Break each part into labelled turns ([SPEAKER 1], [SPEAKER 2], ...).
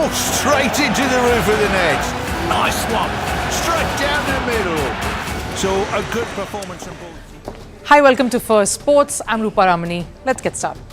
[SPEAKER 1] Oh, straight into the roof of the net. Nice one. Straight down the middle. So a good performance from both.
[SPEAKER 2] Hi, welcome to Firstpost. I'm Rupha Ramani. Let's get started.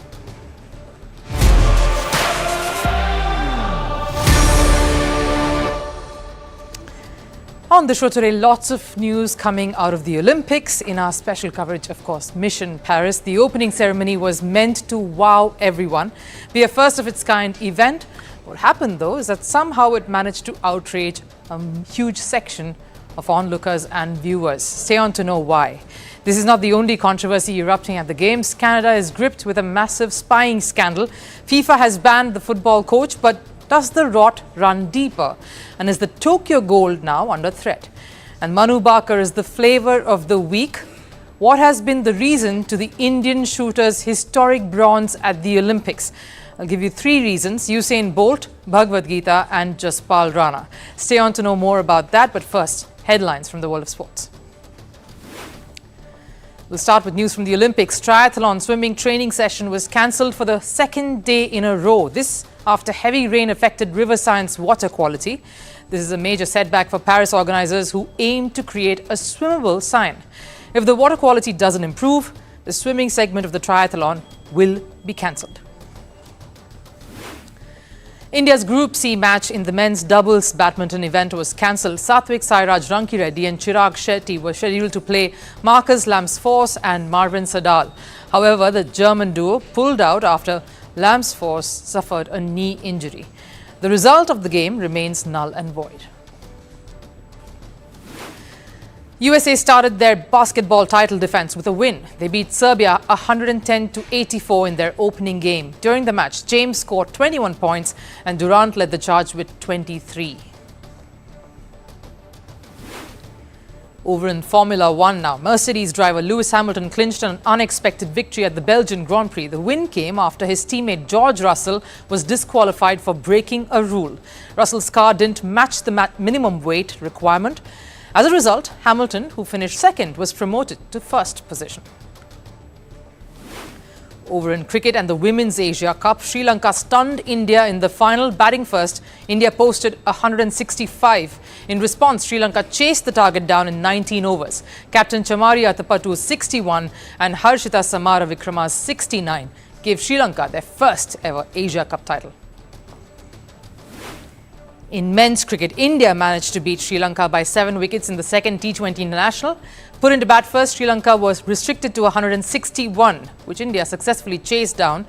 [SPEAKER 2] On the show today, lots of news coming out of the Olympics. In our special coverage, of course, Mission Paris. The opening ceremony was meant to wow everyone, be a first of its kind event. What happened though is that somehow it managed to outrage a huge section of onlookers and viewers. Stay on to know why. This is not the only controversy erupting at the Games. Canada is gripped with a massive spying scandal. FIFA has banned the football coach, but does the rot run deeper? And is the Tokyo gold now under threat? And Manu Bhaker is the flavor of the week. What has been the reason to the Indian shooter's historic bronze at the Olympics? I'll give you three reasons: Usain Bolt, Bhagavad Gita and Jaspal Rana. Stay on to know more about that, but first, headlines from the world of sports. We'll start with news from the Olympics. Triathlon swimming training session was cancelled for the second day in a row. This after heavy rain affected River Seine's water quality. This is a major setback for Paris organizers who aim to create a swimmable Seine. If the water quality doesn't improve, the swimming segment of the triathlon will be cancelled. India's Group C match in the men's doubles badminton event was cancelled. Satvik Sairaj Rankireddy and Chirag Shetty were scheduled to play Marcus Lamsfors and Marvin Sadal. However, the German duo pulled out after Lamsfors suffered a knee injury. The result of the game remains null and void. USA started their basketball title defense with a win. They beat Serbia 110-84 in their opening game. During the match, James scored 21 points and Durant led the charge with 23. Over in Formula One now, Mercedes driver Lewis Hamilton clinched an unexpected victory at the Belgian Grand Prix. The win came after his teammate George Russell was disqualified for breaking a rule. Russell's car didn't match the minimum weight requirement. As a result, Hamilton, who finished second, was promoted to first position. Over in cricket and the Women's Asia Cup, Sri Lanka stunned India in the final. Batting first, India posted 165. In response, Sri Lanka chased the target down in 19 overs. Captain Chamari Athapattu's 61 and Harshita Samara Vikrama's 69 gave Sri Lanka their first ever Asia Cup title. In men's cricket, India managed to beat Sri Lanka by 7 wickets in the second T20 International. Put into bat first, Sri Lanka was restricted to 161, which India successfully chased down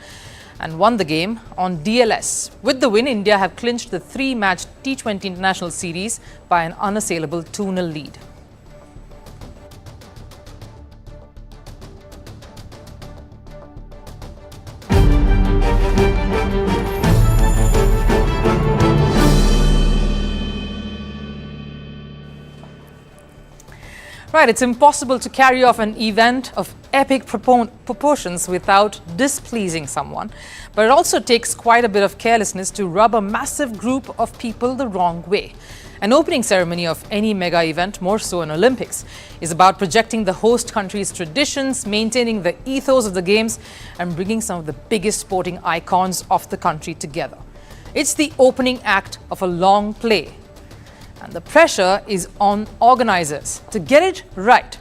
[SPEAKER 2] and won the game on DLS. With the win, India have clinched the three-match T20 International series by an unassailable 2-0 lead. Right, it's impossible to carry off an event of epic proportions without displeasing someone. But it also takes quite a bit of carelessness to rub a massive group of people the wrong way. An opening ceremony of any mega event, more so an Olympics, is about projecting the host country's traditions, maintaining the ethos of the games, and bringing some of the biggest sporting icons of the country together. It's the opening act of a long play. And the pressure is on organizers to get it right.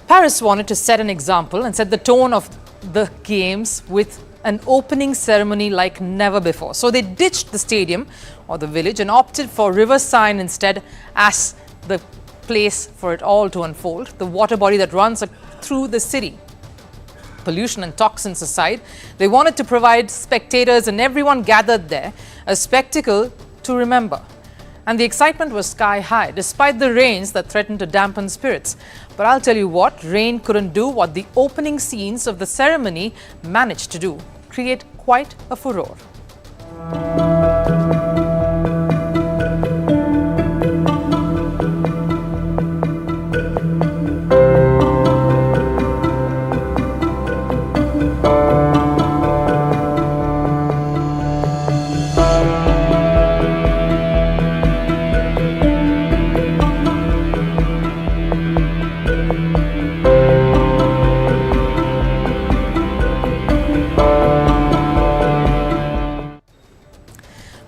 [SPEAKER 2] Paris wanted to set an example and set the tone of the games with an opening ceremony like never before. So they ditched the stadium or the village and opted for River Seine instead as the place for it all to unfold, the water body that runs through the city. Pollution and toxins aside, they wanted to provide spectators and everyone gathered there a spectacle to remember. And the excitement was sky high, despite the rains that threatened to dampen spirits. But I'll tell you what, rain couldn't do what the opening scenes of the ceremony managed to do: create quite a furore.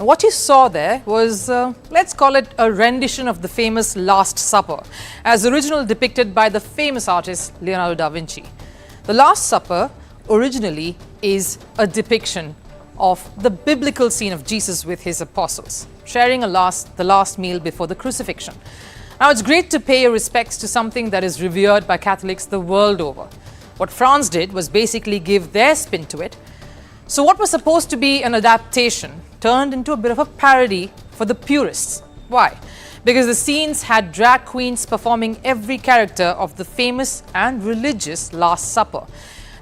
[SPEAKER 2] What you saw there was, let's call it a rendition of the famous Last Supper, as originally depicted by the famous artist Leonardo da Vinci. The Last Supper originally is a depiction of the biblical scene of Jesus with his apostles, sharing the last meal before the crucifixion. Now, it's great to pay your respects to something that is revered by Catholics the world over. What France did was basically give their spin to it. So what was supposed to be an adaptation turned into a bit of a parody for the purists. Why? Because the scenes had drag queens performing every character of the famous and religious Last Supper.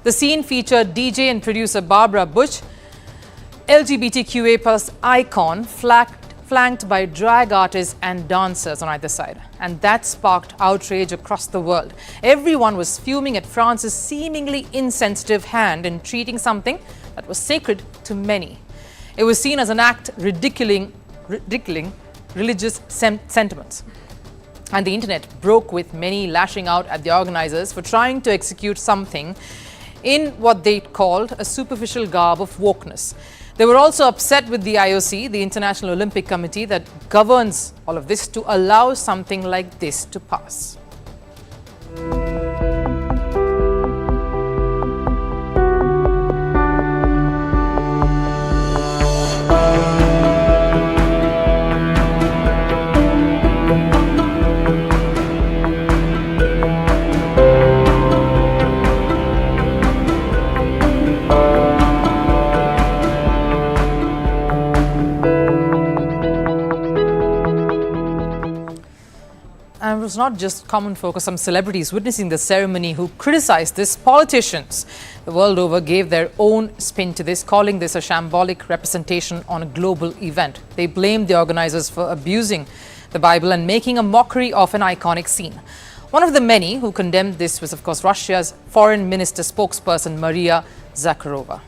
[SPEAKER 2] The scene featured DJ and producer Barbara Bush, LGBTQA plus icon, flanked by drag artists and dancers on either side. And that sparked outrage across the world. Everyone was fuming at France's seemingly insensitive hand in treating something that was sacred to many. It was seen as an act ridiculing religious sentiments. And the internet broke with many lashing out at the organizers for trying to execute something in what they called a superficial garb of wokeness. They were also upset with the IOC, the International Olympic Committee, that governs all of this, to allow something like this to pass. And it was not just common folk or some celebrities witnessing the ceremony who criticized this. Politicians the world over gave their own spin to this, calling this a shambolic representation on a global event. They blamed the organizers for abusing the Bible and making a mockery of an iconic scene. One of the many who condemned this was, of course, Russia's foreign minister spokesperson, Maria Zakharova.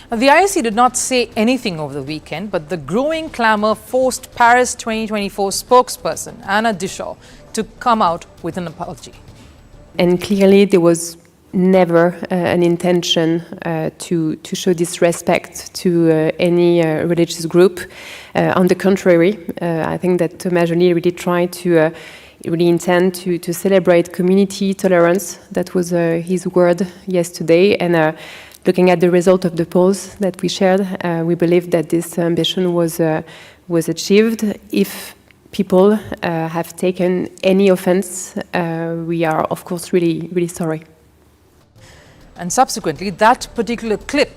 [SPEAKER 2] The IOC did not say anything over the weekend, but the growing clamour forced Paris 2024 spokesperson Anna Dishaw to come out with an apology.
[SPEAKER 3] And clearly there was never an intention to show disrespect to any religious group. On the contrary, I think that Thomas Joly really tried to really intend to celebrate community tolerance. That was his word yesterday. And looking at the result of the polls that we shared, we believe that this ambition was achieved. If people have taken any offense, we are, of course, really, really sorry.
[SPEAKER 2] And subsequently, that particular clip,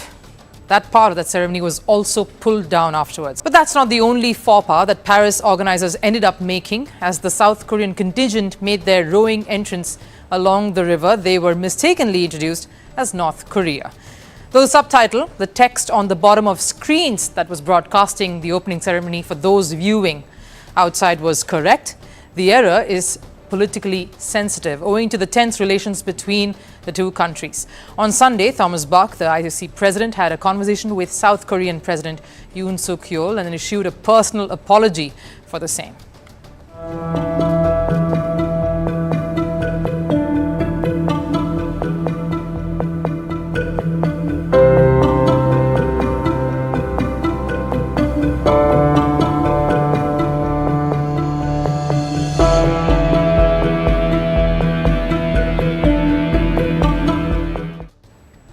[SPEAKER 2] that part of that ceremony was also pulled down afterwards. But that's not the only faux pas that Paris organizers ended up making. As the South Korean contingent made their rowing entrance along the river, they were mistakenly introduced as North Korea. Though the subtitle, the text on the bottom of screens that was broadcasting the opening ceremony for those viewing outside was correct, the error is politically sensitive owing to the tense relations between the two countries. On Sunday, Thomas Bach, the IOC president, had a conversation with South Korean President Yoon Suk-yeol and then issued a personal apology for the same.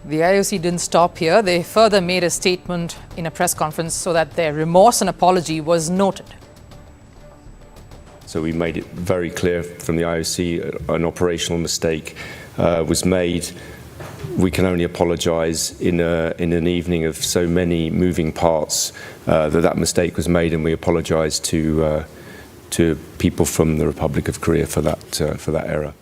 [SPEAKER 2] The IOC didn't stop here. They further made a statement in a press conference so that their remorse and apology was noted.
[SPEAKER 4] So we made it very clear from the IOC an operational mistake was made. We can only apologise in an evening of so many moving parts that mistake was made, and we apologise to people from the Republic of Korea for that error.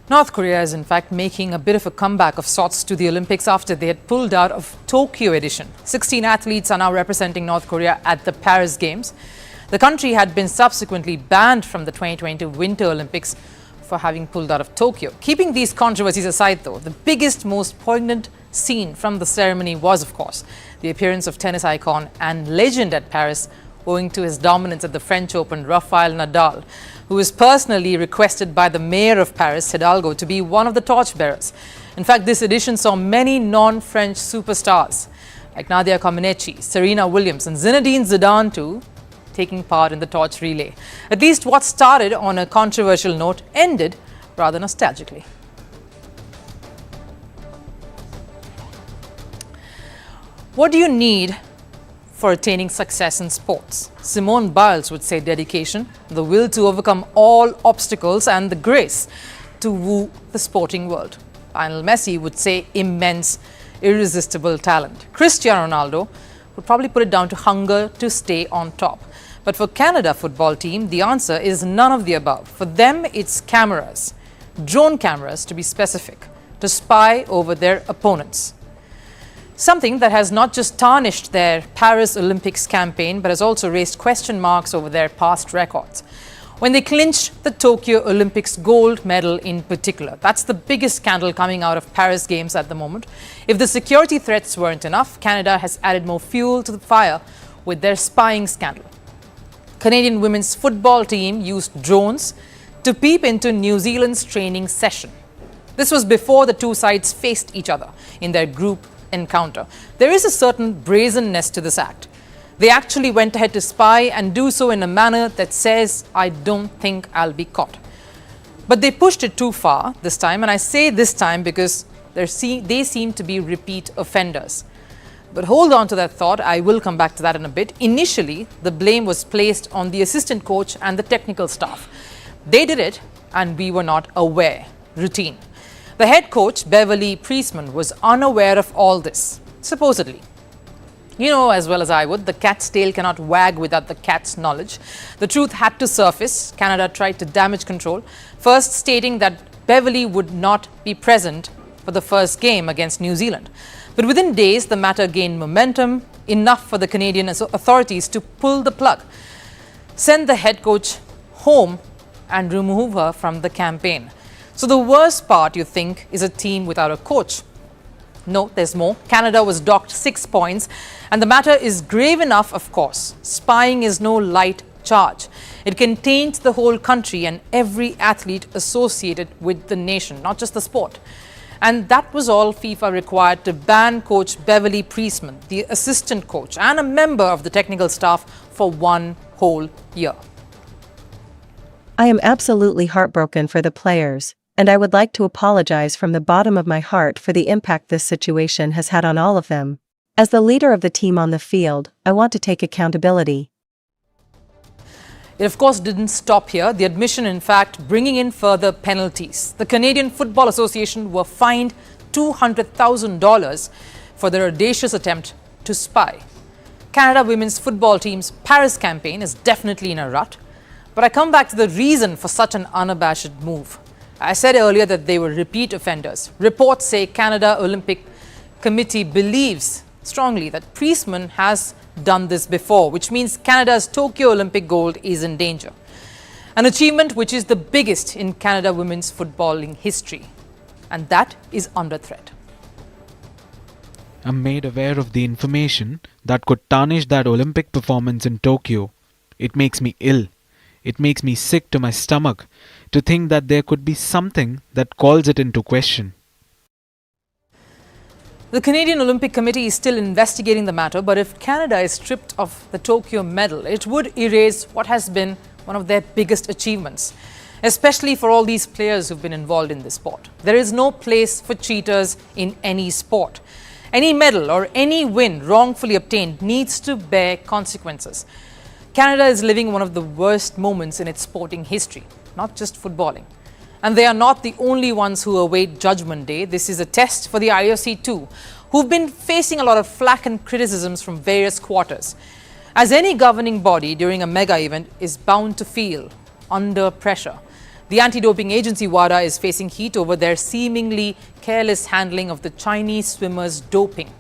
[SPEAKER 2] North Korea is in fact making a bit of a comeback of sorts to the Olympics after they had pulled out of Tokyo edition. 16 athletes are now representing North Korea at the Paris Games. The country had been subsequently banned from the 2022 Winter Olympics for having pulled out of Tokyo. Keeping these controversies aside though, the biggest, most poignant scene from the ceremony was, of course, the appearance of tennis icon and legend at Paris, owing to his dominance at the French Open, Rafael Nadal, who was personally requested by the mayor of Paris, Hidalgo, to be one of the torchbearers. In fact, this edition saw many non-French superstars like Nadia Comaneci, Serena Williams and Zinedine Zidane too, taking part in the torch relay. At least what started on a controversial note ended rather nostalgically. What do you need for attaining success in sports? Simone Biles would say dedication, the will to overcome all obstacles and the grace to woo the sporting world. Lionel Messi would say immense, irresistible talent. Cristiano Ronaldo would probably put it down to hunger to stay on top. But for Canada football team, the answer is none of the above. For them, it's cameras, drone cameras to be specific, to spy over their opponents. Something that has not just tarnished their Paris Olympics campaign, but has also raised question marks over their past records. When they clinched the Tokyo Olympics gold medal in particular, that's the biggest scandal coming out of Paris Games at the moment. If the security threats weren't enough, Canada has added more fuel to the fire with their spying scandal. Canadian women's football team used drones to peep into New Zealand's training session. This was before the two sides faced each other in their group encounter. There is a certain brazenness to this act. They actually went ahead to spy and do so in a manner that says, I don't think I'll be caught. But they pushed it too far this time, and I say this time because they seem to be repeat offenders. But hold on to that thought, I will come back to that in a bit. Initially, the blame was placed on the assistant coach and the technical staff. They did it, and we were not aware. Routine. The head coach, Beverly Priestman, was unaware of all this, supposedly. You know as well as I would, the cat's tail cannot wag without the cat's knowledge. The truth had to surface. Canada tried to damage control, first stating that Beverly would not be present for the first game against New Zealand. But within days, the matter gained momentum, enough for the Canadian authorities to pull the plug, send the head coach home and remove her from the campaign. So the worst part, you think, is a team without a coach. No, there's more. Canada was docked 6 points, and the matter is grave enough, of course. Spying is no light charge. It can taint the whole country and every athlete associated with the nation, not just the sport. And that was all FIFA required to ban coach Beverly Priestman, the assistant coach and a member of the technical staff, for 1 whole year.
[SPEAKER 5] I am absolutely heartbroken for the players, and I would like to apologize from the bottom of my heart for the impact this situation has had on all of them. As the leader of the team on the field, I want to take accountability.
[SPEAKER 2] It of course didn't stop here. The admission, in fact, bringing in further penalties. The Canadian Football Association were fined $200,000 for their audacious attempt to spy. Canada women's football team's Paris campaign is definitely in a rut. But I come back to the reason for such an unabashed move. I said earlier that they were repeat offenders. Reports say Canada Olympic Committee believes strongly that Priestman has done this before, which means Canada's Tokyo Olympic gold is in danger. An achievement which is the biggest in Canada women's footballing history. And that is under threat.
[SPEAKER 6] I'm made aware of the information that could tarnish that Olympic performance in Tokyo. It makes me ill. It makes me sick to my stomach to think that there could be something that calls it into question.
[SPEAKER 2] The Canadian Olympic Committee is still investigating the matter, but if Canada is stripped of the Tokyo medal, it would erase what has been one of their biggest achievements, especially for all these players who've been involved in this sport. There is no place for cheaters in any sport. Any medal or any win wrongfully obtained needs to bear consequences. Canada is living one of the worst moments in its sporting history, not just footballing. And they are not the only ones who await Judgment Day. This is a test for the IOC too, who've been facing a lot of flack and criticisms from various quarters. As any governing body during a mega event is bound to feel under pressure. The anti-doping agency WADA is facing heat over their seemingly careless handling of the Chinese swimmers' doping.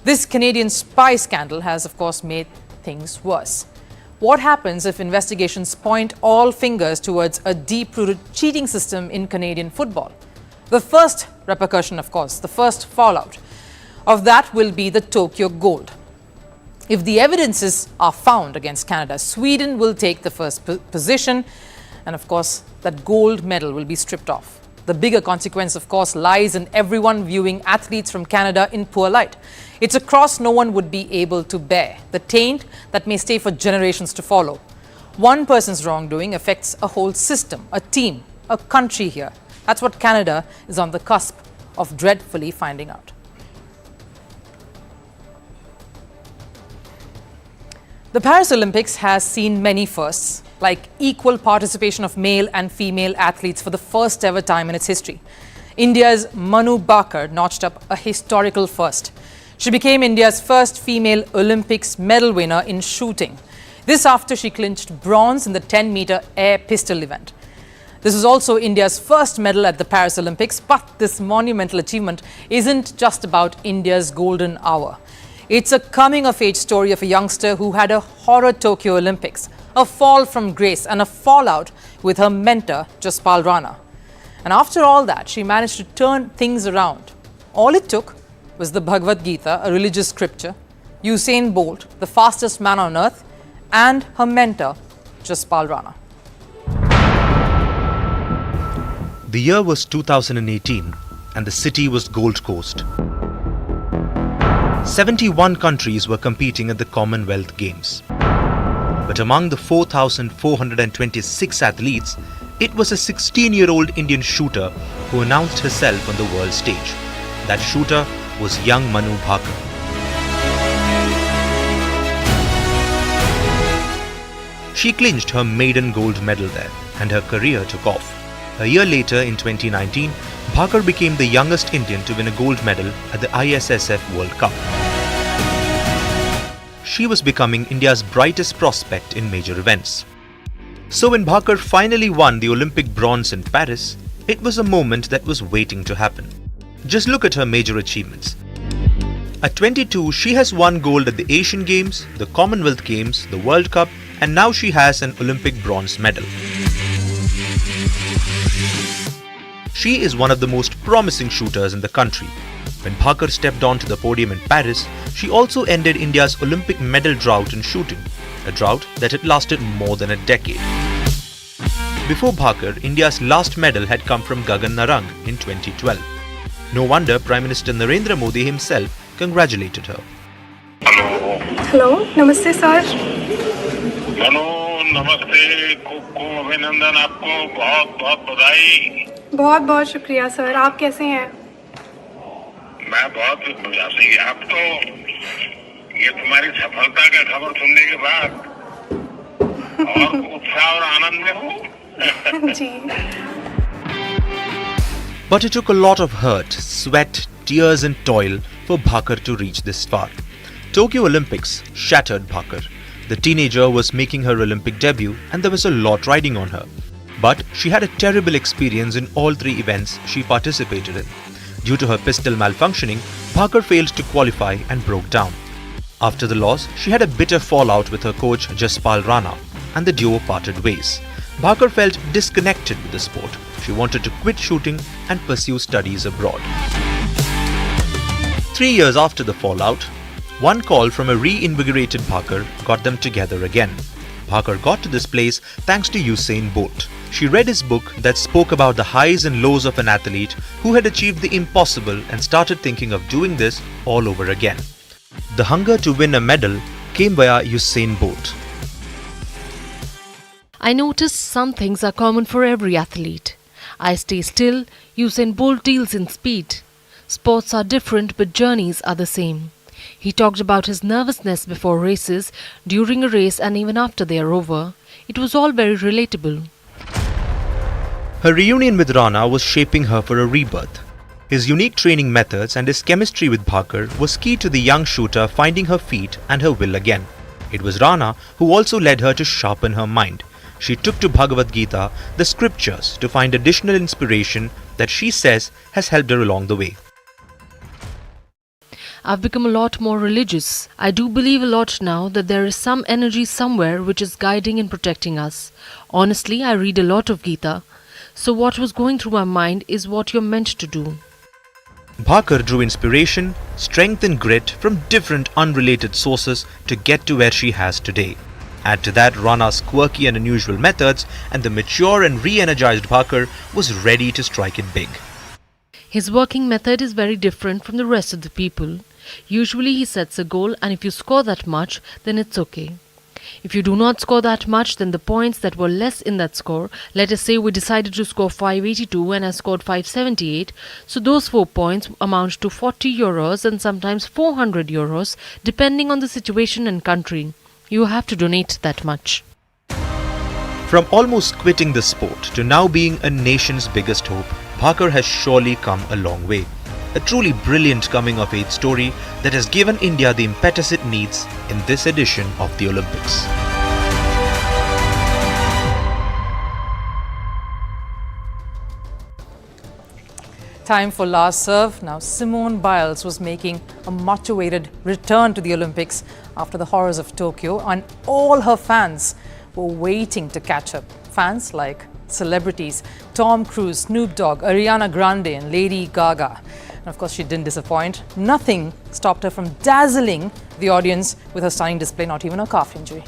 [SPEAKER 2] This Canadian spy scandal has, of course, made things worse. What happens if investigations point all fingers towards a deep-rooted cheating system in Canadian football? The first repercussion, of course, the first fallout of that will be the Tokyo gold. If the evidences are found against Canada, Sweden will take the first position, and of course, that gold medal will be stripped off. The bigger consequence, of course, lies in everyone viewing athletes from Canada in poor light. It's a cross no one would be able to bear, the taint that may stay for generations to follow. One person's wrongdoing affects a whole system, a team, a country here. That's what Canada is on the cusp of dreadfully finding out. The Paris Olympics has seen many firsts, like equal participation of male and female athletes for the first ever time in its history. India's Manu Bhaker notched up a historical first. She became India's first female Olympics medal winner in shooting. This after she clinched bronze in the 10-meter air pistol event. This was also India's first medal at the Paris Olympics, but this monumental achievement isn't just about India's golden hour. It's a coming-of-age story of a youngster who had a horror Tokyo Olympics, a fall from grace and a fallout with her mentor, Jaspal Rana. And after all that, she managed to turn things around. All it took was the Bhagavad Gita, a religious scripture, Usain Bolt, the fastest man on earth, and her mentor, Jaspal Rana.
[SPEAKER 7] The year was 2018 and the city was Gold Coast. 71 countries were competing at the Commonwealth Games. But among the 4,426 athletes, it was a 16-year-old Indian shooter who announced herself on the world stage. That shooter was young Manu Bhaker. She clinched her maiden gold medal there, and her career took off. A year later, in 2019, Bhaker became the youngest Indian to win a gold medal at the ISSF World Cup. She was becoming India's brightest prospect in major events. So when Bhaker finally won the Olympic bronze in Paris, it was a moment that was waiting to happen. Just look at her major achievements. At 22, she has won gold at the Asian Games, the Commonwealth Games, the World Cup, and now she has an Olympic bronze medal. She is one of the most promising shooters in the country. When Bhaker stepped onto the podium in Paris, she also ended India's Olympic medal drought in shooting, a drought that had lasted more than a decade. Before Bhaker, India's last medal had come from Gagan Narang in 2012. No wonder Prime Minister Narendra Modi himself congratulated her.
[SPEAKER 8] Hello, namaste sir.
[SPEAKER 9] Hello नमस्ते को अभिनंदन आपको बहुत बहुत बधाई
[SPEAKER 8] बहुत बहुत शुक्रिया सर आप कैसे हैं
[SPEAKER 9] मैं बहुत बढ़िया से आप तो ये तुम्हारी सफलता का खबर सुनने के बाद और उत्साह और आनंद में हूँ
[SPEAKER 8] जी
[SPEAKER 7] But it took a lot of hurt, sweat, tears and toil for Bhaker to reach this far. Tokyo Olympics shattered Bhaker. The teenager was making her Olympic debut and there was a lot riding on her. But she had a terrible experience in all three events she participated in. Due to her pistol malfunctioning, Bhaker failed to qualify and broke down. After the loss, she had a bitter fallout with her coach Jaspal Rana and the duo parted ways. Bhaker felt disconnected with the sport. She wanted to quit shooting and pursue studies abroad. 3 years after the fallout, one call from a reinvigorated Bhaker got them together again. Bhaker got to this place thanks to Usain Bolt. She read his book that spoke about the highs and lows of an athlete who had achieved the impossible and started thinking of doing this all over again. The hunger to win a medal came via Usain Bolt.
[SPEAKER 10] I noticed some things are common for every athlete. I stay still, Usain Bolt deals in speed. Sports are different but journeys are the same. He talked about his nervousness before races, during a race and even after they are over. It was all very relatable.
[SPEAKER 7] Her reunion with Rana was shaping her for a rebirth. His unique training methods and his chemistry with Bhaker was key to the young shooter finding her feet and her will again. It was Rana who also led her to sharpen her mind. She took to Bhagavad Gita, the scriptures, to find additional inspiration that she says has helped her along the way.
[SPEAKER 10] I've become a lot more religious. I do believe a lot now that there is some energy somewhere which is guiding and protecting us. Honestly, I read a lot of Gita. So what was going through my mind is what you're meant to do.
[SPEAKER 7] Bhaker drew inspiration, strength and grit from different unrelated sources to get to where she has today. Add to that Rana's quirky and unusual methods, and the mature and re-energized Bhaker was ready to strike it big.
[SPEAKER 10] His working method is very different from the rest of the people. Usually he sets a goal, and if you score that much, then it's okay. If you do not score that much, then the points that were less in that score, let us say we decided to score 582 and I scored 578, so those 4 points amount to 40 euros and sometimes 400 euros depending on the situation and country. You have to donate that much.
[SPEAKER 7] From almost quitting the sport to now being a nation's biggest hope, Bhaker has surely come a long way. A truly brilliant coming-of-age story that has given India the impetus it needs in this edition of the Olympics.
[SPEAKER 2] Time for last serve. Now, Simone Biles was making a much-awaited return to the Olympics after the horrors of Tokyo, and all her fans were waiting to catch up. Fans like celebrities Tom Cruise, Snoop Dogg, Ariana Grande and Lady Gaga. And of course, she didn't disappoint. Nothing stopped her from dazzling the audience with her stunning display, not even a calf injury.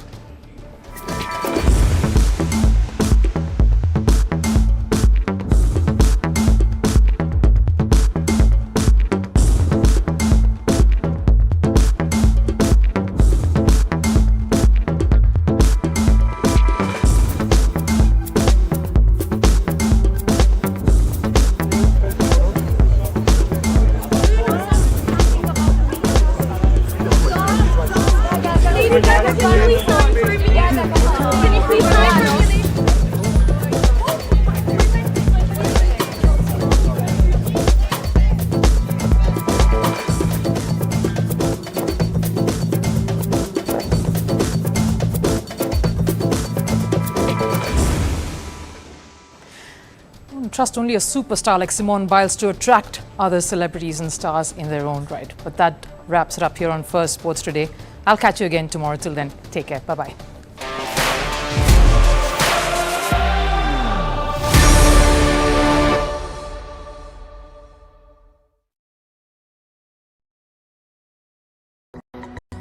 [SPEAKER 2] Trust only a superstar like Simone Biles to attract other celebrities and stars in their own right. But that wraps it up here on Firstpost today. I'll catch you again tomorrow. Till then, take care. Bye-bye.